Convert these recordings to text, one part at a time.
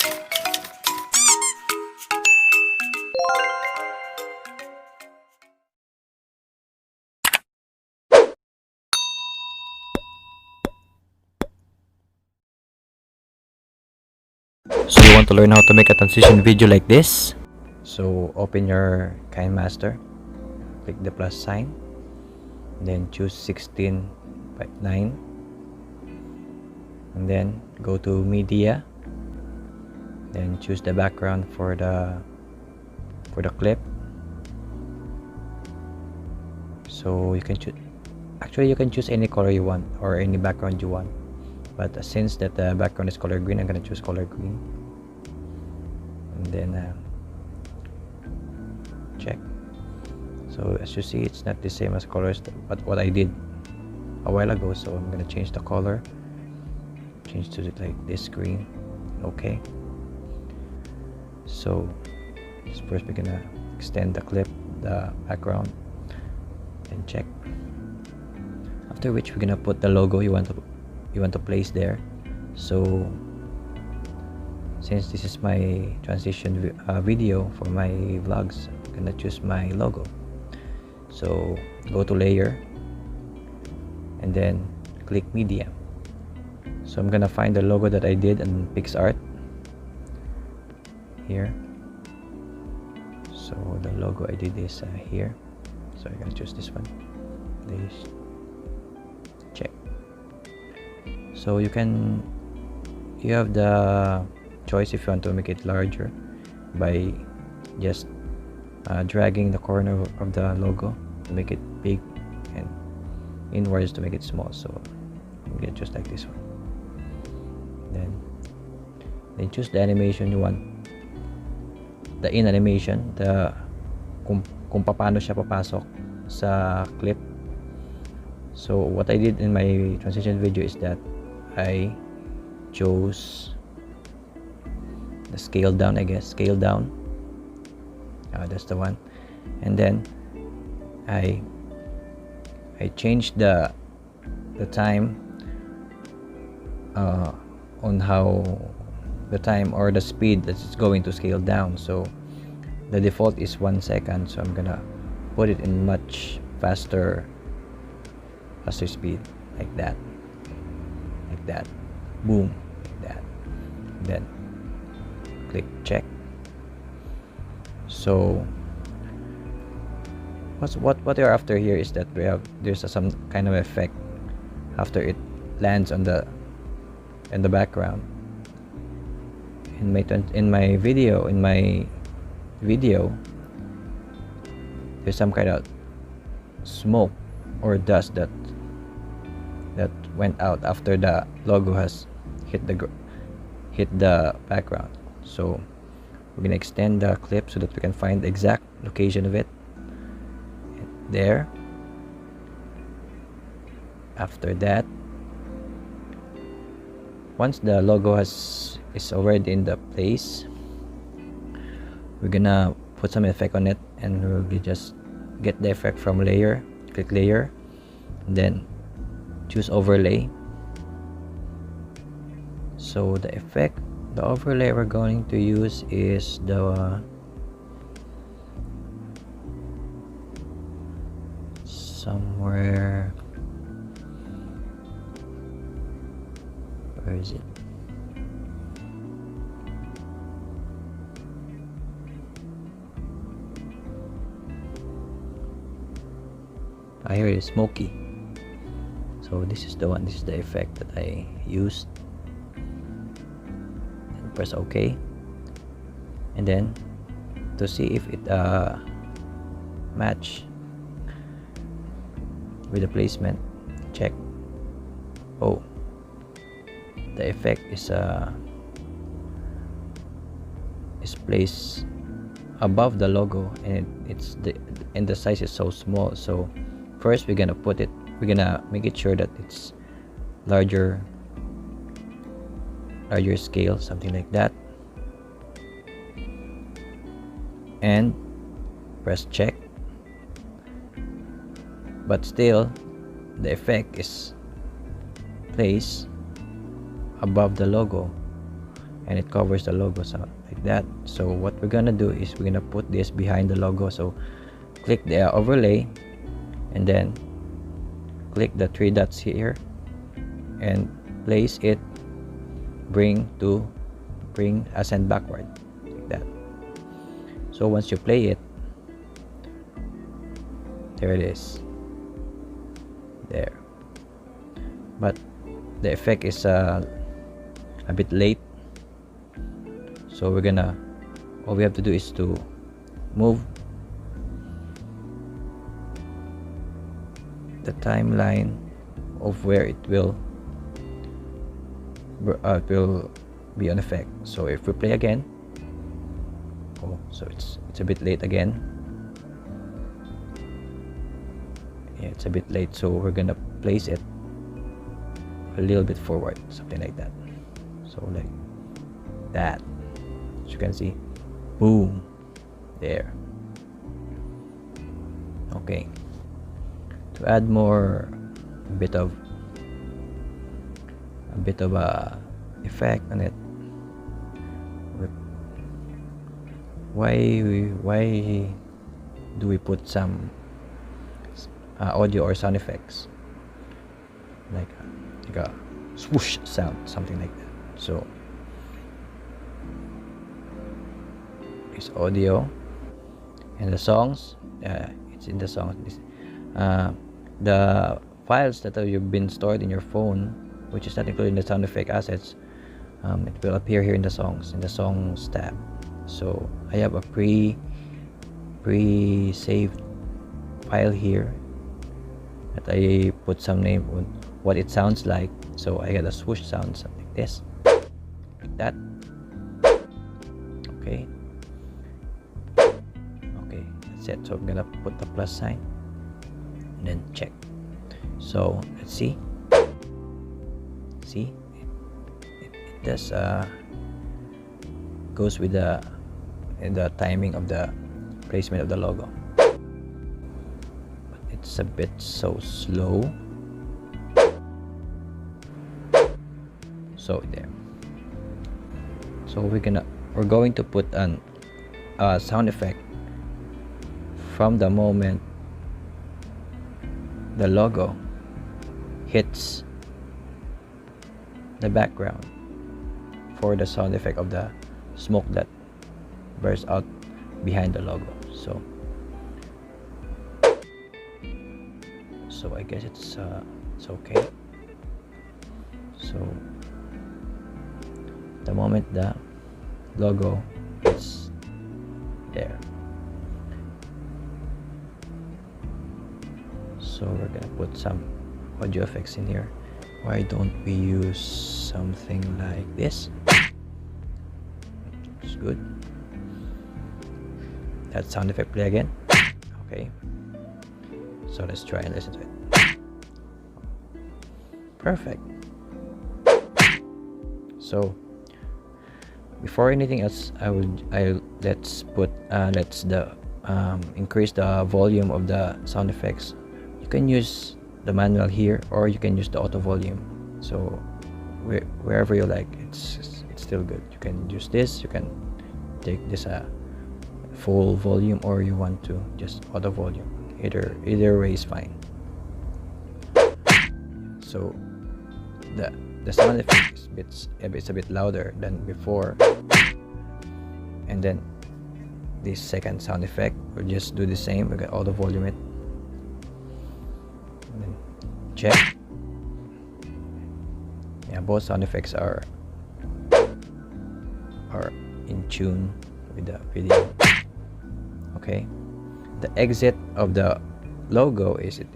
So you want to learn how to make a transition video like this? So open your Kinemaster, click the plus sign, then choose 16 by 9, and then go to media, then choose the background for the clip. So you can choose, actually you can choose any color you want or any background you want, but since that the background is color green, I'm gonna choose color green, and then check. So as you see, it's not the same as colors but what I did a while ago, so I'm gonna change the color, change to like this green. Okay, so first we're gonna extend the clip, the background, and check, after which we're gonna put the logo you want to place there. So since this is my transition video for my vlogs, I'm gonna choose my logo. So go to layer and then click media. So I'm gonna find the logo that I did in PixArt here. So the logo I did is here, so I'm gonna choose this one, this, check. So you have the choice if you want to make it larger by just dragging the corner of the logo to make it big and inwards to make it small. So you get just like this one. Then choose the animation you want, the in animation, the kung paano siya papasok sa clip. So what I did in my transition video is that I chose the scale down, I guess, scale down. That's the one. And then I changed the time on how the time or the speed that it's going to scale down. So the default is 1 second, so I'm gonna put it in much faster speed, like that, boom, like that. Then click check. So what you're after here is that there's some kind of effect after it lands on the background. In my video there's some kind of smoke or dust that went out after the logo has hit the background. So we're gonna extend the clip so that we can find the exact location of it there. After that, once the logo is already in the place, we're gonna put some effect on it, and we'll just get the effect from layer, click layer, and then choose overlay. So the overlay we're going to use is the somewhere, where is it? Here it is, smoky. So this is the one, this is the effect that I used. And press OK, and then to see if it match with the placement, check. Oh, the effect is placed above the logo, and the size is so small. So first we're gonna make it sure that it's larger scale, something like that, and press check. But still the effect is placed above the logo, and it covers the logo, so like that. So what we're gonna do is we're gonna put this behind the logo. So click the overlay and then click the three dots here and place it, bring ascend backward like that. So once you play it, there it is there, but the effect is a bit late. So we're gonna, all we have to do is to move the timeline of where it will be on effect. So if we play again, oh, so it's a bit late again. Yeah, it's a bit late, so we're gonna place it a little bit forward, something like that. So like that, as you can see, boom, there. Okay, to add more, a bit of a effect on it, why do we put some audio or sound effects like a swoosh sound, something like that? So it's audio, and the songs, it's in the songs. The files that you've been stored in your phone, which is not including the sound effect assets, it will appear here in the songs tab. So I have a pre-saved file here that I put some name on what it sounds like. So I got a swoosh sound, something like this, like that. Okay, that's it. So I'm gonna put the plus sign and then check. So let's see it does goes with the timing of the placement of the logo, but it's a bit so slow. So there. So we're going to put an sound effect from the moment the logo hits the background for the sound effect of the smoke that bursts out behind the logo. So I guess it's okay. So the moment the logo is there, so we're gonna put some audio effects in here. Why don't we use something like this? It's good. That sound effect play again. Okay, so let's try and listen to it. Perfect. So before anything else, let's increase the volume of the sound effects. You can use the manual here, or you can use the auto volume. So wherever you like, it's still good. You can use this. You can take this full volume, or you want to just auto volume. Either way is fine. So the sound effect is a bit louder than before, and then this second sound effect we'll just do the same. We can auto volume it and then check. Yeah, both sound effects are in tune with the video. Okay, the exit of the logo is it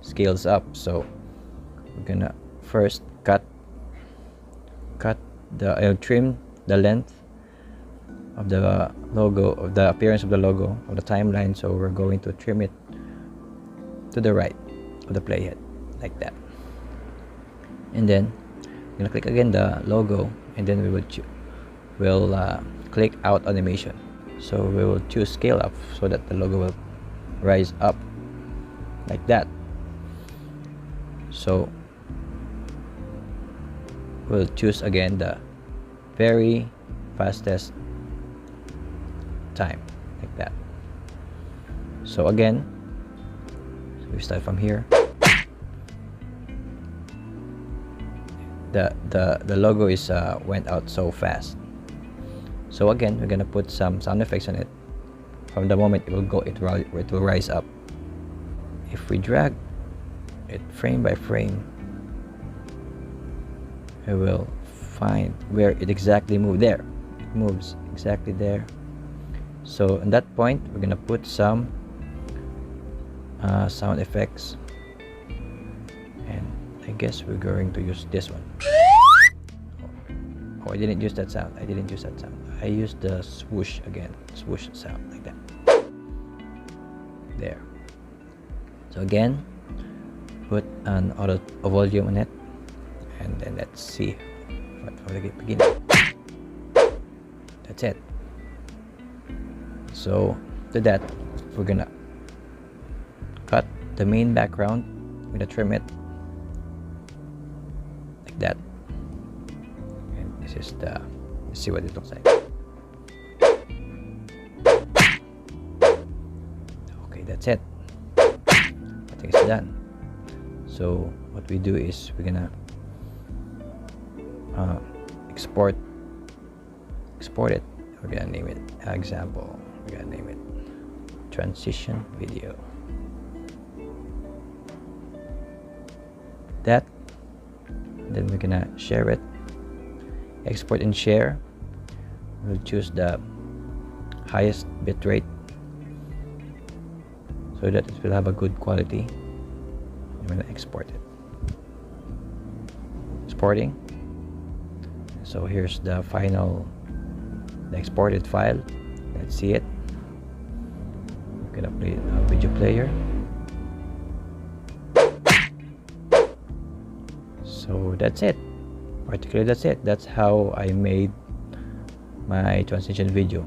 scales up, so we're gonna first trim the length of the logo, of the appearance of the logo, of the timeline. So we're going to trim it to the right of the playhead, like that. And then I'm gonna click again the logo, and then we will click out animation. So we will choose scale up, so that the logo will rise up like that. So we'll choose again the very fastest time, like that. So again, we start from here. The logo is went out so fast. So again, we're gonna put some sound effects on it. From the moment it will go, it will rise up. If we drag it frame by frame, we will find where it exactly moved. There, it moves exactly there. So at that point, we're gonna put some sound effects, and I guess we're going to use this one. Oh, I didn't use that sound. I used the swoosh again. Swoosh sound, like that. There. So again, put an auto volume on it, and then let's see from the beginning. That's it. So to that, we're gonna cut the main background. I'm gonna trim it like that, and this is the, let's see what it looks like. Okay, that's it. I think it's done. So what we do is we're gonna export it. We're gonna name it example. We're gonna name it transition video. That, then we're gonna share it. Export and share. We'll choose the highest bitrate so that it will have a good quality. I'm gonna export it. Exporting. So here's the final, the exported file. Let's see it. I'm gonna play a video player. So that's it. Particularly that's it. That's how I made my transition video.